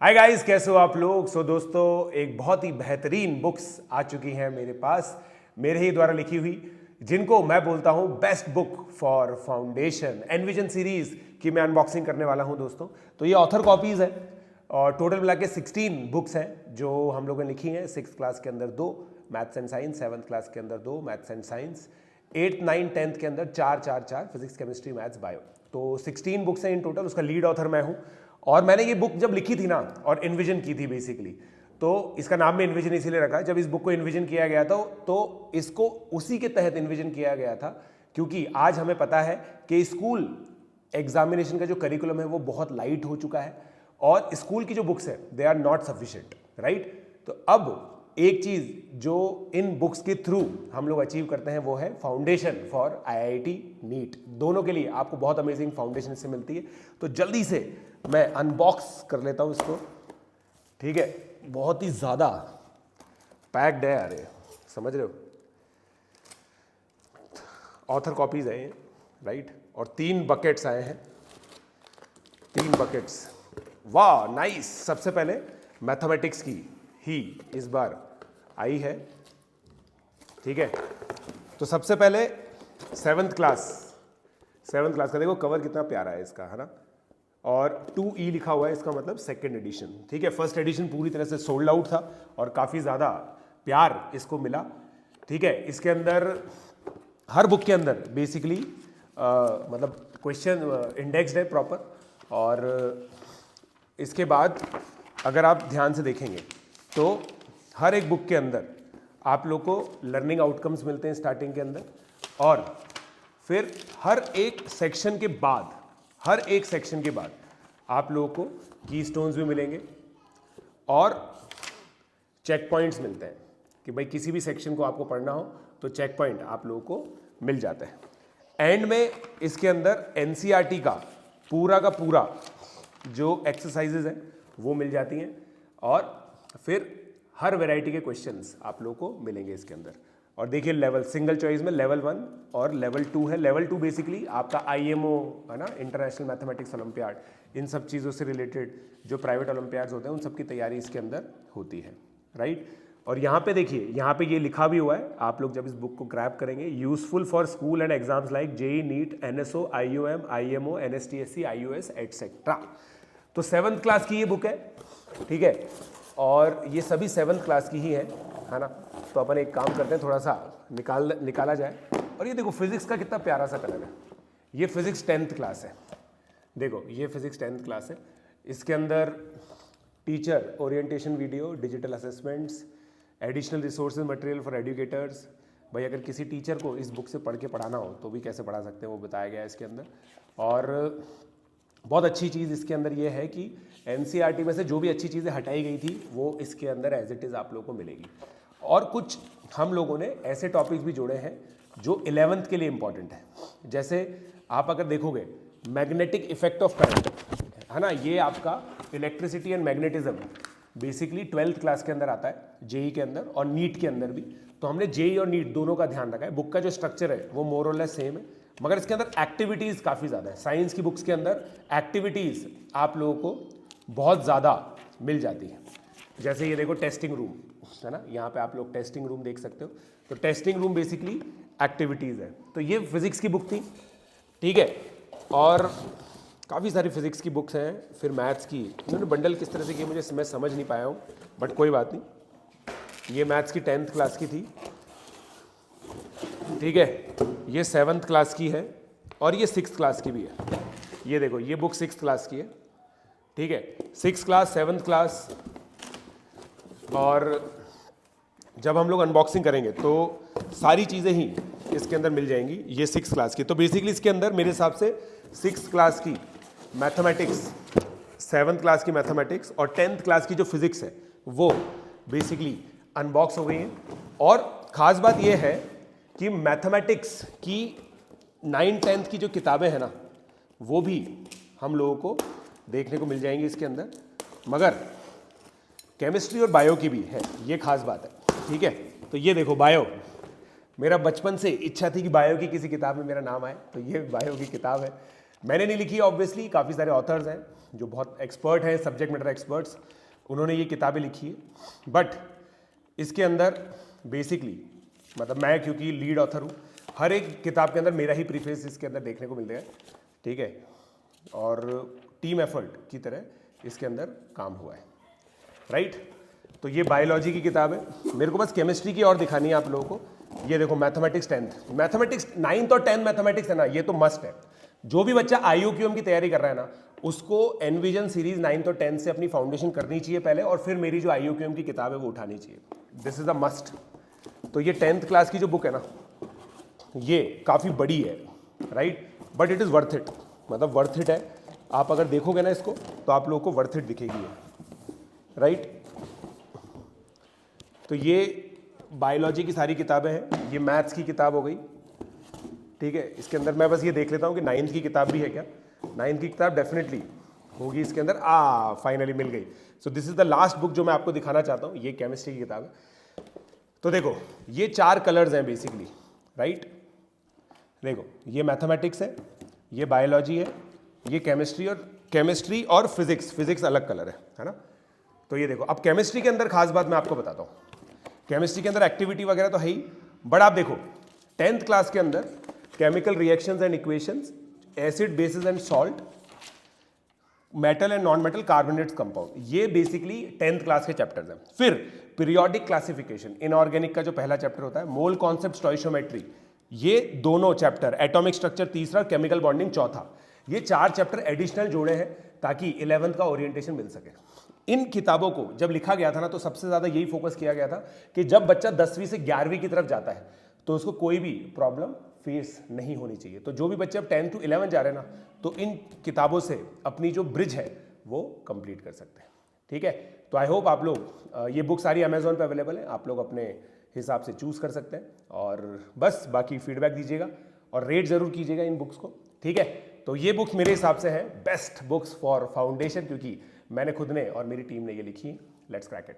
Hi guys, कैसे हो आप लोग। दोस्तों, एक बहुत ही बेहतरीन बुक्स आ चुकी हैं मेरे पास, मेरे ही द्वारा लिखी हुई, जिनको मैं बोलता हूं best book for foundation envision series की मैं अनबॉक्सिंग करने वाला हूं दोस्तों। तो ये ऑथर कॉपीज है और टोटल मिला के 16 बुक्स हैं जो हम लोगों ने लिखी हैं। 6th क्लास के अंदर 2 maths and science, 7th class के अंदर 2 maths and science, 8th 9th 10th के अंदर 4 फिजिक्स केमिस्ट्री मैथ्स बायो। तो 16 बुक्स हैं इन टोटल। उसका लीड ऑथर मैं हूं और मैंने ये बुक जब लिखी थी ना और इन्विजन की थी बेसिकली, तो इसका नाम में इन्विजन इसीलिए रखा। जब इस बुक को इन्विजन किया गया था तो इसको उसी के तहत इन्विजन किया गया था, क्योंकि आज हमें पता है कि स्कूल एग्जामिनेशन का जो करिकुलम है वो बहुत लाइट हो चुका है और स्कूल की जो बुक्स है they are not sufficient, right. तो अब एक चीज जो इन बुक्स के थ्रू हम लोग अचीव करते हैं वो है फाउंडेशन फॉर आईआईटी नीट। दोनों के लिए आपको बहुत अमेजिंग फाउंडेशन इससे मिलती है। तो जल्दी से मैं अनबॉक्स कर लेता हूं इसको, ठीक है। बहुत ही ज्यादा पैक्ड है यार, ये समझ रहे हो। ऑथर कॉपीज है ये, राइट। और 3 बकेट्स आए हैं, 3 बकेट्स। वाह नाइस। सबसे पहले मैथमेटिक्स की ही इस बार आई है, ठीक है। तो सबसे पहले 7th क्लास का देखो कवर कितना प्यारा है इसका, है ना। और 2E लिखा हुआ है, इसका मतलब 2nd एडिशन, ठीक है। 1st एडिशन पूरी तरह से सोल्ड आउट था और काफ़ी ज़्यादा प्यार इसको मिला, ठीक है। इसके अंदर हर बुक के अंदर बेसिकली मतलब क्वेश्चन इंडेक्स्ड है प्रॉपर। और इसके बाद अगर आप ध्यान से देखेंगे तो हर एक बुक के अंदर आप लोग को लर्निंग आउटकम्स मिलते हैं स्टार्टिंग के अंदर, और फिर हर एक सेक्शन के बाद आप लोगों को कीस्टोन्स भी मिलेंगे और चेक पॉइंट्स मिलते हैं कि भाई किसी भी सेक्शन को आपको पढ़ना हो तो चेक पॉइंट आप लोगों को मिल जाता है। एंड में इसके अंदर एनसीईआरटी का पूरा जो एक्सरसाइजेज हैं वो मिल जाती हैं और फिर हर वैरायटी के क्वेश्चंस आप लोगों को मिलेंगे इसके अंदर। और देखिए लेवल सिंगल चॉइस में लेवल 1 और लेवल 2 है। लेवल 2 बेसिकली आपका आईएमओ है ना, इंटरनेशनल मैथमेटिक्स ओलंपियाड, इन सब चीज़ों से रिलेटेड जो प्राइवेट ओलंपियाड्स होते हैं उन सब की तैयारी इसके अंदर होती है, राइट। और यहाँ पे देखिए, यहाँ पे ये लिखा भी हुआ है, आप लोग जब इस बुक को ग्रैब करेंगे, useful for school and exams like JEE, NEET, NSO, IOM, IMO, NSTSC, IOS etcetera. तो 7th क्लास की ये बुक है, ठीक है। और ये सभी 7th क्लास की ही है ना। तो अपन एक काम करते हैं, थोड़ा सा निकाला जाए। और ये देखो फिजिक्स का कितना प्यारा सा कलर है। ये फिजिक्स 10th क्लास है, देखो ये फिजिक्स 10th क्लास है। इसके अंदर teacher orientation video, digital assessments, additional resources material for educators. भाई अगर किसी टीचर को इस बुक से पढ़ के पढ़ाना हो तो भी कैसे पढ़ा सकते हैं वो बताया गया है इसके अंदर। और बहुत अच्छी चीज़ इसके अंदर ये है कि एनसीईआरटी में से जो भी अच्छी चीज़ें हटाई गई थी वो इसके अंदर एज इट इज़ आप लोगों को मिलेगी। और कुछ हम लोगों ने ऐसे टॉपिक्स भी जोड़े हैं जो 11th के लिए इंपॉर्टेंट है। जैसे आप अगर देखोगे मैग्नेटिक इफेक्ट ऑफ करंट, है ना, ये आपका electricity and magnetism basically 12th class के अंदर आता है, जेई के अंदर और नीट के अंदर भी। तो हमने जेई और नीट दोनों का ध्यान रखा है। बुक का जो स्ट्रक्चर है वो मोर और लेस सेम है, मगर इसके अंदर एक्टिविटीज़ काफ़ी ज़्यादा है। साइंस की बुक्स के अंदर एक्टिविटीज़ आप लोगों को बहुत ज़्यादा मिल जाती है। जैसे ये देखो टेस्टिंग रूम, है ना, यहाँ पे आप लोग टेस्टिंग रूम देख सकते हो। तो टेस्टिंग रूम बेसिकली एक्टिविटीज़ है। तो ये फिज़िक्स की बुक थी, ठीक है। और काफ़ी सारी फिज़िक्स की बुक्स हैं। फिर मैथ्स की इन्होंने बंडल किस तरह से की मुझे मैं समझ नहीं पाया हूँ, बट कोई बात नहीं। ये मैथ्स की 10th क्लास की थी, ठीक है। ये 7th क्लास की है और ये 6th क्लास की भी है। ये देखो ये बुक 6th क्लास की है, ठीक है। 6th class, 7th class. और जब हम लोग अनबॉक्सिंग करेंगे तो सारी चीज़ें ही इसके अंदर मिल जाएंगी। ये 6th क्लास की, तो बेसिकली इसके अंदर मेरे हिसाब से 6th क्लास की मैथमेटिक्स, 7th क्लास की मैथमेटिक्स और 10th क्लास की जो फिजिक्स है वो बेसिकली अनबॉक्स हो गई है। और ख़ास बात ये है कि मैथमेटिक्स की 9th 10th की जो किताबें हैं ना वो भी हम लोगों को देखने को मिल जाएंगी इसके अंदर, मगर केमिस्ट्री और बायो की भी है, ये खास बात है, ठीक है। तो ये देखो बायो, मेरा बचपन से इच्छा थी कि बायो की किसी किताब में मेरा नाम आए, तो ये बायो की किताब है। मैंने नहीं लिखी है ऑब्वियसली, काफ़ी सारे ऑथर्स हैं जो बहुत एक्सपर्ट हैं, सब्जेक्ट मैटर एक्सपर्ट्स, उन्होंने ये किताबें लिखी है। बट इसके अंदर बेसिकली मतलब मैं क्योंकि लीड ऑथर हूँ, हर एक किताब के अंदर मेरा ही प्रीफेस इसके अंदर देखने को मिलता है, ठीक है, और टीम एफर्ट की तरह इसके अंदर काम हुआ है, राइट। तो ये बायोलॉजी की किताब है, मेरे को बस केमिस्ट्री की और दिखानी है आप लोगों को। ये देखो मैथमेटिक्स 10th, मैथमेटिक्स 9th और 10th मैथमेटिक्स है ना, ये तो मस्ट है। जो भी बच्चा IUQM की तैयारी कर रहा है ना, उसको एनविजन सीरीज 9th और 10th से अपनी फाउंडेशन करनी चाहिए पहले, और फिर मेरी जो IUQM की किताब है वो उठानी चाहिए। This is a must. तो ये 10th क्लास की जो बुक है ना, ये काफ़ी बड़ी है, right, but it is worth it, मतलब वर्थ इट है। आप अगर देखोगे ना इसको तो आप लोगों को वर्थ इट दिखेगी, राइट। तो ये बायोलॉजी की सारी किताबें हैं, ये मैथ्स की किताब हो गई, ठीक है। इसके अंदर मैं बस ये देख लेता हूँ कि 9th की किताब भी है क्या। 9th की किताब डेफिनेटली होगी इसके अंदर। फाइनली मिल गई। So this is the last book जो मैं आपको दिखाना चाहता हूँ, ये केमिस्ट्री की किताब है। तो देखो ये 4 कलर्स हैं बेसिकली, राइट। देखो ये मैथमेटिक्स है, ये बायोलॉजी है, ये केमिस्ट्री और फिजिक्स अलग कलर है ना। तो ये देखो, अब केमिस्ट्री के अंदर खास बात मैं आपको बताता हूँ। केमिस्ट्री के अंदर एक्टिविटी वगैरह तो है ही, बट आप देखो 10th क्लास के अंदर chemical reactions and equations, acid basis and salt, metal and non metal carbonates compound, ये बेसिकली 10th क्लास के चैप्टर्स हैं। फिर पीरियोडिक क्लासिफिकेशन, इनऑर्गेनिक का जो पहला चैप्टर होता है, मोल कॉन्सेप्ट, स्टोइशियोमेट्री, ये दोनों चैप्टर, एटॉमिक स्ट्रक्चर तीसरा, केमिकल बॉन्डिंग चौथा, ये 4 चैप्टर एडिशनल जोड़े हैं ताकि 11th का ओरिएंटेशन मिल सके। इन किताबों को जब लिखा गया था ना, तो सबसे ज़्यादा यही फोकस किया गया था कि जब बच्चा 10वीं से 11वीं की तरफ जाता है तो उसको कोई भी प्रॉब्लम फेस नहीं होनी चाहिए। तो जो भी बच्चे अब 10 to 11 जा रहे हैं ना, तो इन किताबों से अपनी जो ब्रिज है वो कंप्लीट कर सकते हैं, ठीक है। तो आई होप आप लोग, ये बुक सारी अमेजोन पे अवेलेबल है, आप लोग अपने हिसाब से चूज़ कर सकते हैं, और बस बाकी फीडबैक दीजिएगा और रेट ज़रूर कीजिएगा इन बुक्स को, ठीक है। तो ये बुक्स मेरे हिसाब से हैं बेस्ट बुक्स फॉर फाउंडेशन, क्योंकि मैंने खुद ने और मेरी टीम ने ये लिखी। Let's crack it.